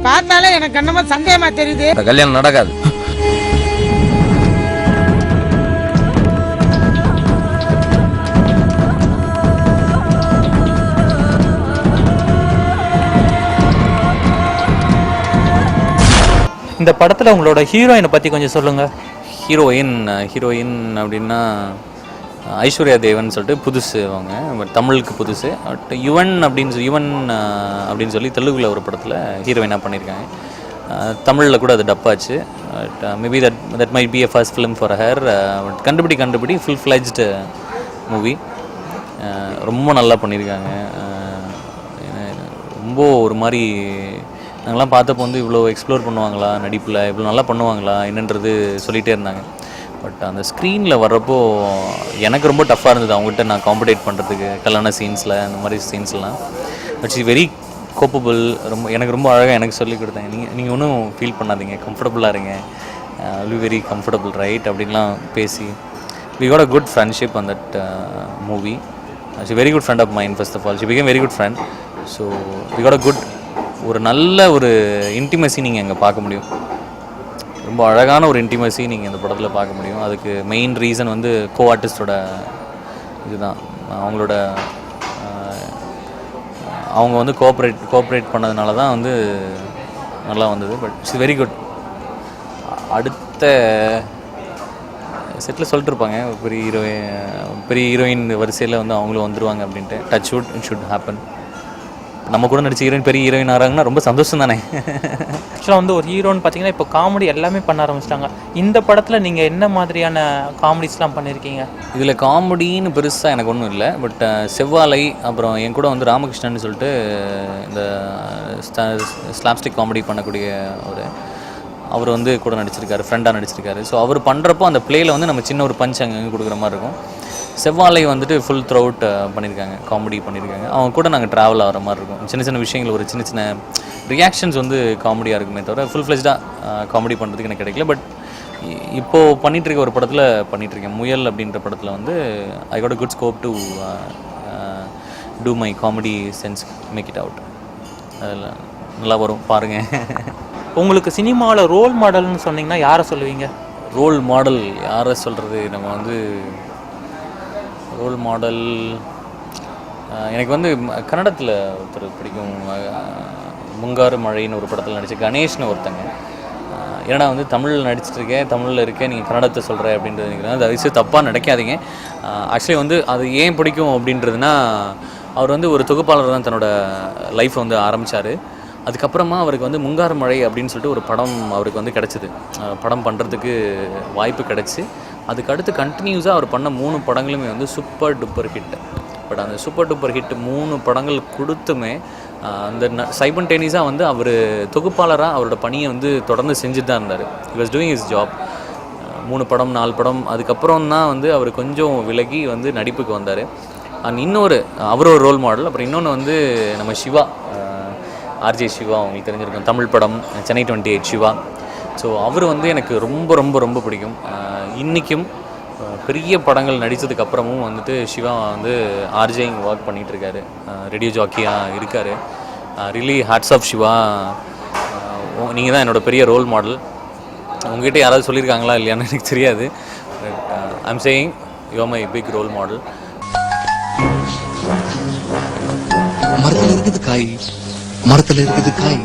பார்த்தாலே எனக்கு என்னமோ சந்தேகமா தெரியுது. இந்த கல்யாணம் நடக்காது. இந்த படத்தில் உங்களோட ஹீரோயினை பற்றி கொஞ்சம் சொல்லுங்கள். ஹீரோயின் அப்படின்னா ஐஸ்வர்யா தேவன் சொல்லிட்டு புதுசு அவங்க, பட் தமிழுக்கு புதுசு. பட் யுவன் அப்படின்னு சொல்லி தெலுங்குல ஒரு படத்தில் ஹீரோயினாக பண்ணியிருக்காங்க. தமிழில் கூட அது டப்பாச்சு. But maybe that might be a first film for her. But Kandupidi full fledged movie. ரொம்ப நல்லா பண்ணியிருக்காங்க. ரொம்ப ஒரு மாதிரி நாங்கள்லாம் பார்த்தப்போ வந்து இவ்வளோ எக்ஸ்ப்ளோர் பண்ணுவாங்களா நடிப்பில், இவ்வளோ நல்லா பண்ணுவாங்களா என்னன்றது சொல்லிகிட்டே இருந்தாங்க. பட் அந்த ஸ்க்ரீனில் வர்றப்போ எனக்கு ரொம்ப டஃப்பாக இருந்தது அவங்ககிட்ட நான் காம்படேட் பண்ணுறதுக்கு. கல்யாண சீன்ஸில் அந்த மாதிரி சீன்ஸ்லாம் பட் ஷி வெரி கோப்பபிள். எனக்கு ரொம்ப அழகாக எனக்கு சொல்லிக் கொடுத்தேன். நீங்கள் ஒன்றும் ஃபீல் பண்ணாதீங்க, கம்ஃபர்டபுளாக இருங்க, வில் வெரி கம்ஃபர்டபுள் ரைட் அப்படின்லாம் பேசி we got a good friendship on that movie. She very good friend of mind. First of all she became very good friend. So we got a good ஒரு நல்ல ஒரு intimacy நீங்கள் அங்கே பார்க்க முடியும். ரொம்ப அழகான ஒரு இன்டிமசி நீங்கள் இந்த படத்தில் பார்க்க முடியும். அதுக்கு மெயின் ரீசன் வந்து கோ ஆர்டிஸ்டோட இதுதான். அவங்க வந்து கோஆப்ரேட் பண்ணதுனால தான் வந்து நல்லா வந்தது. But it's very good. அடுத்த செட்டில் சொல்லிட்டு இருப்பாங்க பெரிய ஹீரோயின் வரிசையில் வந்து அவங்களும் வந்துடுவாங்க அப்படின்ட்டு. Touch wood it should happen. நம்ம கூட நடிச்ச பெரிய ஹீரோயின் ஆகிறாங்கன்னா ரொம்ப சந்தோஷம் தானே. ஆக்சுவலாக வந்து ஒரு ஹீரோன்னு பார்த்தீங்கன்னா இப்போ காமெடி எல்லாமே பண்ண ஆரம்பிச்சிட்டாங்க. இந்த படத்தில் நீங்கள் என்ன மாதிரியான காமெடிஸ்லாம் பண்ணியிருக்கீங்க? இதில் காமெடின்னு பெருசாக எனக்கு ஒன்றும் இல்லை. பட் செவ்வாழை, அப்புறம் என் கூட வந்து ராமகிருஷ்ணன் சொல்லிட்டு இந்த ஸ்லாப்ஸ்டிக் காமெடி பண்ணக்கூடிய அவர் வந்து கூட நடிச்சிருக்காரு, ஃப்ரெண்டாக நடிச்சிருக்காரு. ஸோ அவர் பண்ணுறப்போ அந்த பிளேயில் வந்து நம்ம சின்ன ஒரு பஞ்ச் அங்கே கொடுக்குற மாதிரி இருக்கும். செவ்வாழை வந்துட்டு ஃபுல் த்ரூ அவுட் பண்ணியிருக்காங்க, காமெடி பண்ணியிருக்காங்க. அவங்க கூட நாங்கள் ட்ராவல் ஆகிற மாதிரி இருக்கும். சின்ன விஷயங்கள், ஒரு சின்ன ரியாக்ஷன்ஸ் வந்து காமெடியாக இருக்குமே தவிர ஃபுல் ஃப்ளெஜ்டாக காமெடி பண்ணுறதுக்கு எனக்கு கிடைக்கல. பட் இப்போது பண்ணிகிட்ருக்க ஒரு படத்தில் பண்ணிகிட்ருக்கேன். முயல் அப்படின்ற படத்தில் வந்து I got a good scope to do my comedy sense, make it out. அதில் நல்லா வரும் பாருங்கள். உங்களுக்கு சினிமாவில் ரோல் மாடல்னு சொன்னீங்கன்னா யாரை சொல்லுவீங்க? ரோல் மாடல் யாரை சொல்கிறது? நம்ம வந்து ரோல் மாடல் எனக்கு வந்து கன்னடத்தில் ஒருத்தர் பிடிக்கும். முங்காறு மழைன்னு ஒரு படத்தில் நடித்த கணேஷ்னு ஒருத்தங்க. ஏன்னா வந்து தமிழில் நடிச்சிட்ருக்கேன், தமிழில் இருக்கேன், நீங்கள் கன்னடத்தை சொல்கிற அப்படின்றது நினைக்கிறேன். அது விஷயம் தப்பாக நினைக்காதீங்க. ஆக்சுவலி வந்து அது ஏன் பிடிக்கும் அப்படின்றதுனா, அவர் வந்து ஒரு தொகுப்பாளர் தான் தன்னோட லைஃப்பை வந்து ஆரம்பித்தார். அதுக்கப்புறமா அவருக்கு வந்து முங்காறு மழை அப்படின்னு சொல்லிட்டு ஒரு படம் அவருக்கு வந்து கிடச்சிது. படம் பண்ணுறதுக்கு வாய்ப்பு கிடச்சி அதுக்கடுத்து கண்டினியூஸாக அவர் பண்ண 3 படங்களுமே வந்து சூப்பர் டூப்பர் ஹிட். பட் அந்த சூப்பர் டூப்பர் ஹிட் 3 படங்கள் கொடுத்துமே அந்த சைமல்டேனியஸாக வந்து அவர் தொகுப்பாளராக அவரோட பணியை வந்து தொடர்ந்து செஞ்சுட்டு தான் இருந்தார். He was doing his job. 3 படம் 4 படம் அதுக்கப்புறம் தான் வந்து அவர் கொஞ்சம் விலகி வந்து நடிப்புக்கு வந்தார். இன்னொரு அவரோட ரோல் மாடல். அப்புறம் இன்னொன்று வந்து நம்ம சிவா, ஆர்ஜே சிவா, அவங்களுக்கு தெரிஞ்சிருக்கும். தமிழ் படம் சென்னை 28 சிவா. ஸோ அவர் வந்து எனக்கு ரொம்ப ரொம்ப ரொம்ப பிடிக்கும். இன்றைக்கும் பெரிய படங்கள் நடித்ததுக்கப்புறமும் வந்துட்டு சிவா வந்து ஆர்ஜேங்க ஒர்க் பண்ணிகிட்ருக்காரு, ரேடியோ ஜாக்கியாக இருக்கார். Really hats off Siva. நீங்கள் தான் என்னோடய பெரிய ரோல் மாடல். உங்ககிட்ட யாராவது சொல்லியிருக்காங்களா இல்லையான்னு எனக்கு தெரியாது. But I am saying you are my big role model. மரத்தில் இருக்குது காய், மரத்தில் இருக்குது காய்,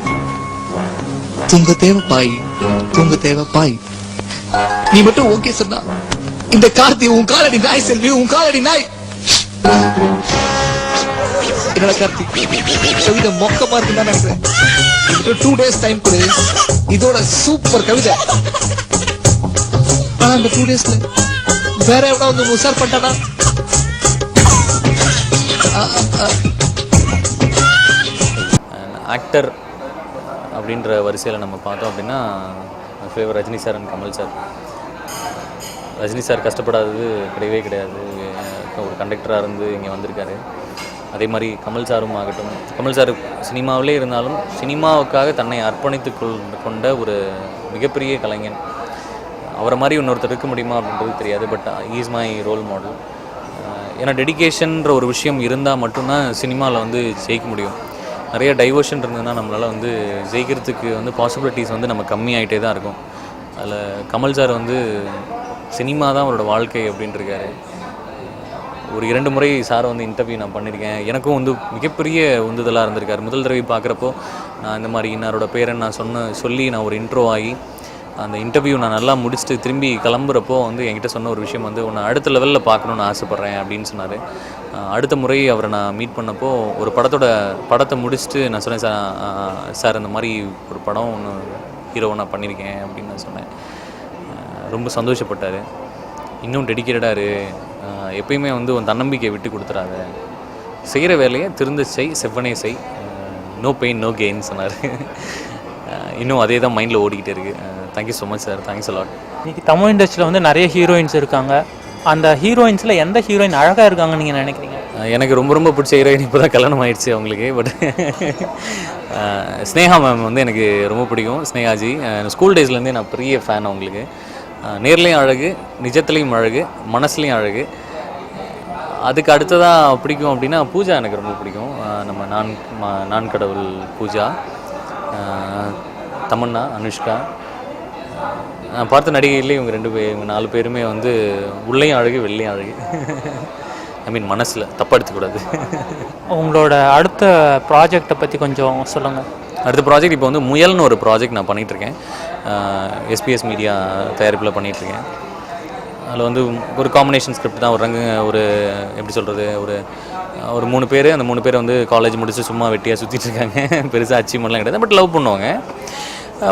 தூங்க தேவை பாய், தூங்க தேவை பாய். நீ மட்டும் ஓகே சொன்னா இந்த கார்த்தி உன் காலடி நாய், செல்வி உன் காலடி நாய். என்னோட கார்த்தி கவிதை மொக்கமா இருக்குன்னு தான் நினைக்கிறேன். 2 days டைம் கொடு, இதோட சூப்பர் கவிதை. ஆனா அந்த 2 daysல வேற எவ்வளவு வந்து உசார் பண்ணிட்டானா? ஆக்டர் அப்படின்ற வரிசையில் நம்ம பார்த்தோம் அப்படின்னா favour Rajini sir and Kamal sir. Rajini sir கஷ்டப்படாதது கிடையவே கிடையாது. ஒரு கண்டக்டராக இருந்து இங்கே வந்திருக்காரு. அதே மாதிரி கமல் சாரும் ஆகட்டும், கமல் சார் சினிமாவிலே இருந்தாலும் சினிமாவுக்காக தன்னை அர்ப்பணித்து கொண்ட ஒரு மிகப்பெரிய கலைஞன். அவரை மாதிரி இன்னொருத்தர் இருக்க முடியுமா அப்படின்றது தெரியாது. But is my role model. ஏன்னா டெடிகேஷன்ற ஒரு விஷயம் இருந்தால் மட்டும்தான் சினிமாவில் வந்து ஜெயிக்க முடியும். நிறைய டைவர்ஷன் இருந்ததுன்னா நம்மளால் வந்து ஜெயிக்கிறதுக்கு வந்து பாசிபிலிட்டிஸ் வந்து நம்ம கம்மியாகிட்டே தான் இருக்கும். அதில் கமல் சார் வந்து சினிமா தான் அவரோட வாழ்க்கை அப்படின்ட்டு இருக்காரு. ஒரு 2 முறை சார் வந்து இன்டர்வியூ நான் பண்ணியிருக்கேன். எனக்கும் வந்து மிகப்பெரிய உந்துதலாக இருந்திருக்காரு. முதல் தடவை பார்க்குறப்போ நான் இந்த மாதிரி இன்னாரோட பேரை நான் சொல்லி நான் ஒரு இன்ட்ரோ ஆகி அந்த இன்டர்வியூ நான் நல்லா முடிச்சுட்டு திரும்பி கிளம்புறப்போ வந்து என்கிட்ட சொன்ன ஒரு விஷயம் வந்து உன்னை அடுத்த லெவலில் பார்க்கணுன்னு ஆசைப்பட்றேன் அப்படின்னு சொன்னார். அடுத்த முறை அவரை நான் மீட் பண்ணப்போ ஒரு படத்தை முடிச்சுட்டு நான் சொன்னேன், சார் இந்த மாதிரி ஒரு படம் ஒன்று ஹீரோவை நான் பண்ணியிருக்கேன் அப்படின்னு நான் சொன்னேன். ரொம்ப சந்தோஷப்பட்டார். இன்னும் டெடிக்கேட்டடாக இரு, எப்பயுமே வந்து உன் தன்னம்பிக்கையை விட்டு கொடுத்துறாத, செய்கிற வேலையை திருந்த செவ்வனே செய், நோ பெயின் நோ கெயின் சொன்னார். இன்னும் அதே தான் மைண்டில் ஓடிக்கிட்டே இருக்குது. Thank you so much sir, thanks a lot. இன்றைக்கி தமிழ் இண்டஸ்ட்ரியில் வந்து நிறைய ஹீரோயின்ஸ் இருக்காங்க. அந்த ஹீரோயின்ஸில் எந்த ஹீரோயின் அழகாக இருக்காங்கன்னு நீங்கள் நினைக்கிறீங்க? எனக்கு ரொம்ப ரொம்ப பிடிச்ச ஹீரோயின் இப்போ தான் கல்யாணம் ஆகிடுச்சு அவங்களுக்கு. பட் ஸ்னேகா மேம் வந்து எனக்கு ரொம்ப பிடிக்கும். ஸ்னேகாஜி ஸ்கூல் டேஸ்லேருந்தே நான் பெரிய ஃபேன் அவங்களுக்கு. நேர்லேயும் அழகு, நிஜத்துலேயும் அழகு, மனசுலேயும் அழகு. அதுக்கு அடுத்ததாக பிடிக்கும் அப்படின்னா பூஜா எனக்கு ரொம்ப பிடிக்கும். நம்ம நான் கடவுள் பூஜா, தமன்னா, அனுஷ்கா. நான் பார்த்த நடிகைகளே இவங்க 4 பேருமே வந்து உள்ளேயும் அழகு வெள்ளையும் அழகு. ஐ மீன் மனசில் தப்பாக எடுத்துக்கூடாது. உங்களோட அடுத்த ப்ராஜெக்டை பற்றி கொஞ்சம் சொல்லுங்கள். அடுத்த ப்ராஜெக்ட் இப்போ வந்து முயல்னு ஒரு ப்ராஜெக்ட் நான் பண்ணிகிட்ருக்கேன். SBS மீடியா தயாரிப்பில் பண்ணிகிட்ருக்கேன். அதில் வந்து ஒரு காம்பினேஷன் ஸ்கிரிப்ட் தான். ஒரு எப்படி சொல்கிறது, ஒரு 3 பேர். அந்த 3 பேர் வந்து காலேஜ் முடிச்சு சும்மா வெட்டியாக சுற்றிட்டு இருக்காங்க. பெருசாக அச்சீவ்மெண்ட்லாம் கிடையாது, பட் லவ் பண்ணுவாங்க.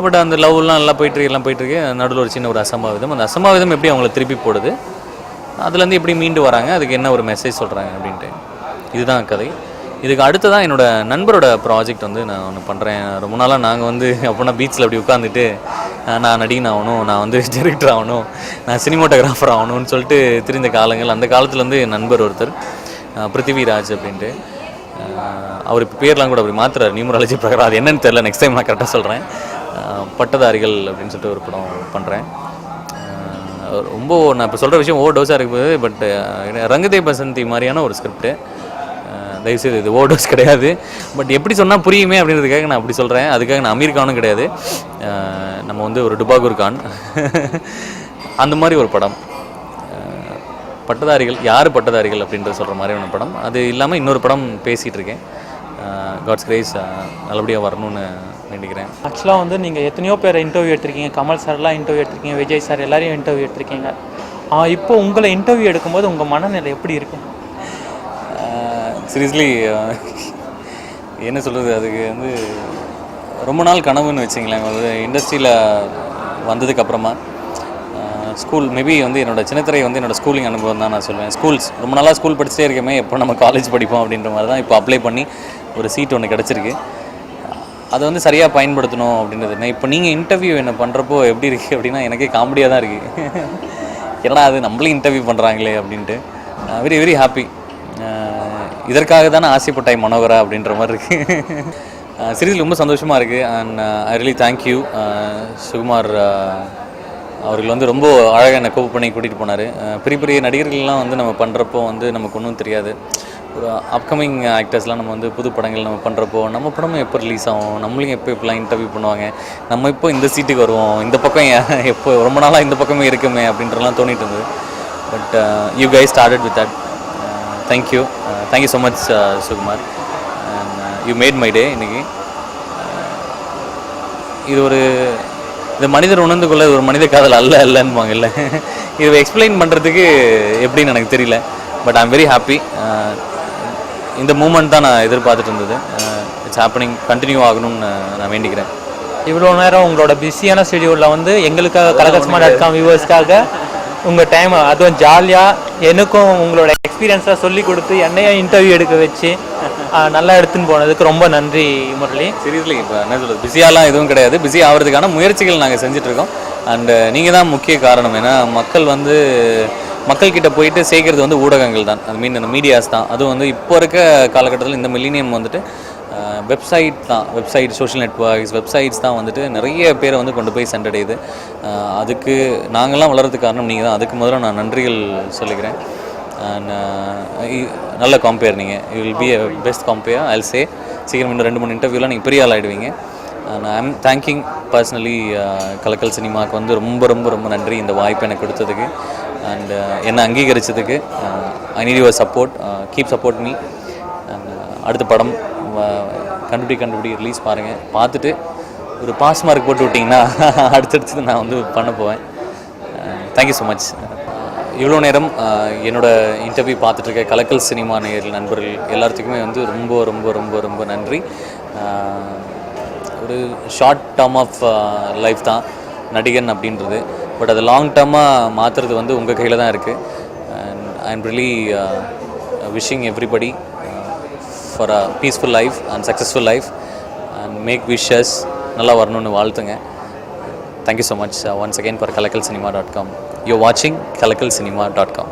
பட் அந்த லவ்லாம் எல்லாம் போயிட்டுருக்கு. நடுவில் ஒரு சின்ன ஒரு அசம்பாவிதம். அந்த அசம்பாவிதம் எப்படி அவங்கள திருப்பி போடுது, அதுலேருந்து எப்படி மீண்டு வராங்க, அதுக்கு என்ன ஒரு மெசேஜ் சொல்கிறாங்க அப்படின்ட்டு. இதுதான் கதை. இதுக்கு அடுத்து தான் என்னோடய நண்பரோட ப்ராஜெக்ட் வந்து நான் ஒன்று பண்ணுறேன். ரொம்ப நாளாக நாங்கள் வந்து அப்போனா பீச்சில் அப்படி உட்காந்துட்டு நான் நடிகன் ஆகணும், நான் வந்து டைரக்டர் ஆகணும், நான் சினிமோட்டோகிராஃபர் ஆகணும்னு சொல்லிட்டு திரிந்த காலங்கள். அந்த காலத்தில் வந்து என் நண்பர் ஒருத்தர் பிருத்திவிராஜ் அப்படின்ட்டு, அவர் இப்போ பேர்லாம் கூட அப்படி மாற்றுறாரு, நியூமராலஜி பிரகாரம். அது என்னன்னு தெரியல, நெக்ஸ்ட் டைம் நான் கரெக்டாக சொல்கிறேன். பட்டதாரிகள் அப்படின்னு சொல்லிட்டு ஒரு படம் பண்ணுறேன். ரொம்ப நான் இப்போ சொல்கிற விஷயம் ஓவர் டோஸாக இருக்குது. பட் ரங்கதே பசந்தி மாதிரியான ஒரு ஸ்கிரிப்டு. தயவுசெய்து இது ஓவர் டோஸ் கிடையாது. பட் எப்படி சொன்னால் புரியுமே அப்படின்றதுக்காக நான் அப்படி சொல்கிறேன். அதுக்காக நான் அமீர் கானும் கிடையாது. நம்ம வந்து ஒரு டுபாகூர் கான் அந்த மாதிரி ஒரு படம். பட்டதாரிகள் யார் பட்டதாரிகள் அப்படின்றத சொல்கிற மாதிரியான படம். அது இல்லாமல் இன்னொரு படம் பேசிகிட்டு இருக்கேன். காட்ஸ் கிரேஸ் நல்லபடியாக வரணும்னு வேண்டிக்கிறேன். ஆக்சுவலாக வந்து நீங்கள் எத்தனையோ பேரை இன்டர்வியூ எடுத்திருக்கீங்க. கமல் சார்லாம் இன்டர்வியூ எடுத்திருக்கீங்க, விஜய் சார் எல்லாரையும் இன்டர்வியூ எடுத்திருக்கீங்க. இப்போ உங்களை இன்டர்வியூ எடுக்கும்போது உங்கள் மனநிலை எப்படி இருக்கும்? சீரியஸ்லி என்ன சொல்கிறது, அதுக்கு வந்து ரொம்ப நாள் கனவுன்னு வச்சிங்களேன். இண்டஸ்ட்ரியில் வந்ததுக்கப்புறமா ஸ்கூல் மேபி வந்து என்னோடய சின்னத்திரை வந்து என்னோடய ஸ்கூலிங் அனுபவம் தான் நான் சொல்லுவேன். ரொம்ப நாளாக ஸ்கூல் படிச்சுட்டே இருக்கமே, எப்போ நம்ம காலேஜ் படிப்போம் அப்படின்ற மாதிரி தான் இப்போ அப்ளை பண்ணி ஒரு சீட் ஒன்று கிடச்சிருக்கு. அதை வந்து சரியாக பயன்படுத்தணும் அப்படின்றது. நான் இப்போ நீங்கள் இன்டர்வியூ என்ன பண்ணுறப்போ எப்படி இருக்குது அப்படின்னா எனக்கே காமெடியாக தான் இருக்குது. ஏன்னா அது நம்மளே இன்டர்வியூ பண்ணுறாங்களே அப்படின்ட்டு வெரி வெரி ஹாப்பி. இதற்காக தானே ஆசைப்பட்டாய் மனோகரா அப்படின்ற மாதிரி இருக்குது. சீரியஸில் ரொம்ப சந்தோஷமாக இருக்குது. And I really thank you Sukumar அவர்கள் வந்து ரொம்ப அழகாக என்னை கோப் பண்ணி கூட்டிகிட்டு போனார். பெரிய பெரிய நடிகர்கள்லாம் வந்து நம்ம பண்ணுறப்போ வந்து நமக்கு ஒன்றும் தெரியாது. ஒரு அப்கமிங் ஆக்டர்ஸ்லாம் நம்ம வந்து புது படங்கள் நம்ம பண்ணுறப்போ நம்ம படமும் எப்போ ரிலீஸ் ஆகும், நம்மளையும் எப்போலாம் இன்டர்வியூ பண்ணுவாங்க, நம்ம இப்போ இந்த சீட்டுக்கு வருவோம், இந்த பக்கம் எப்போ ரொம்ப நாளாக இந்த பக்கமே இருக்குமே அப்படின்றலாம் தோணிட்டு இருந்தது. But you guys started with that. Thank you so much Sukumar. You made my day. இன்றைக்கி இது மனிதர் உணர்ந்து கொள்ள ஒரு மனித காதல் அல்லன்னுவாங்க இல்லை. இது எக்ஸ்பிளைன் பண்ணுறதுக்கு எப்படின்னு எனக்கு தெரியல. But I'm very happy. இந்த மூமெண்ட் தான் நான் எதிர்பார்த்துட்டு இருந்தது. இட்ஸ் ஹேப்பனிங், கண்டினியூ ஆகணும்னு நான் வேண்டிக்கிறேன். இவ்வளோ நேரம் உங்களோட பிஸியான ஷெடியூலில் வந்து எங்களுக்காக கலகஸ்மா.com வியூவர்ஸ்க்காக உங்கள் டைம் அதுவும் ஜாலியாக எனக்கும் உங்களோட எக்ஸ்பீரியன்ஸாக சொல்லி கொடுத்து என்னையும் இன்டர்வியூ எடுக்க வச்சு நல்லா எடுத்துன்னு போனதுக்கு ரொம்ப நன்றி முரளி. சீரியஸ்லி இப்போ என்ன சொல்கிறது, பிஸியாலாம் எதுவும் கிடையாது. பிஸி ஆகிறதுக்கான முயற்சிகள் நாங்கள் செஞ்சிட்ருக்கோம். அண்டு நீங்கள் தான் முக்கிய காரணம். ஏன்னா மக்கள்கிட்ட போயிட்டு சேர்க்கறது வந்து ஊடகங்கள் தான், அது மீன் மீடியாஸ் தான். அதுவும் வந்து இப்போ இருக்க காலகட்டத்தில் இந்த மில்லினியம் வந்துட்டு வெப்சைட் சோஷியல் நெட்வொர்க்ஸ் வெப்சைட்ஸ் தான் வந்துட்டு நிறைய பேரை வந்து கொண்டு போய் சென்றடையுது. அதுக்கு நாங்கள்லாம் வளர்கிறதுக்கு காரணம் நீங்கள் தான். அதுக்கு முதல்ல நான் நன்றிகள் சொல்லிக்கிறேன். அண்ட் நல்ல காம்பேர் நீங்கள் you will be a best compere I say. சீக்கிரம் இன்னும் 2-3 இன்டர்வியூலாம் நீங்கள் பெரிய ஆள் ஆகிடுவீங்க. And I am thanking personally Kalakkal சினிமாவுக்கு வந்து ரொம்ப ரொம்ப ரொம்ப நன்றி இந்த வாய்ப்பு எனக்கு கொடுத்ததுக்கு அண்ட் என்னை அங்கீகரித்ததுக்கு. I need your support, keep support me. And அடுத்த படம் கண்டுபிடி ரிலீஸ் பாருங்கள். பார்த்துட்டு ஒரு பாஸ் மார்க் போட்டு விட்டிங்கன்னா அடுத்தடுத்து நான் வந்து பண்ண போவேன். Thank you so much. இவ்வளோ நேரம் என்னோடய இன்டர்வியூ பார்த்துட்ருக்க கலக்கல் சினிமா நேயர்கள் நண்பர்கள் எல்லாத்துக்குமே வந்து ரொம்ப ரொம்ப ரொம்ப ரொம்ப நன்றி. ஒரு ஷார்ட் டேர்ம் ஆஃப் லைஃப் தான் நடிகன் அப்படின்றது. பட் அது லாங் டேர்மாக மாற்றுறது வந்து உங்கள் கையில் தான் இருக்குது. And I am really wishing everybody for a peaceful life and successful life and make wishes நல்லா வரணும்னு வாழ்த்துங்க. Thank you so much once again for kalakalcinema.com. You're watching kalakalcinema.com.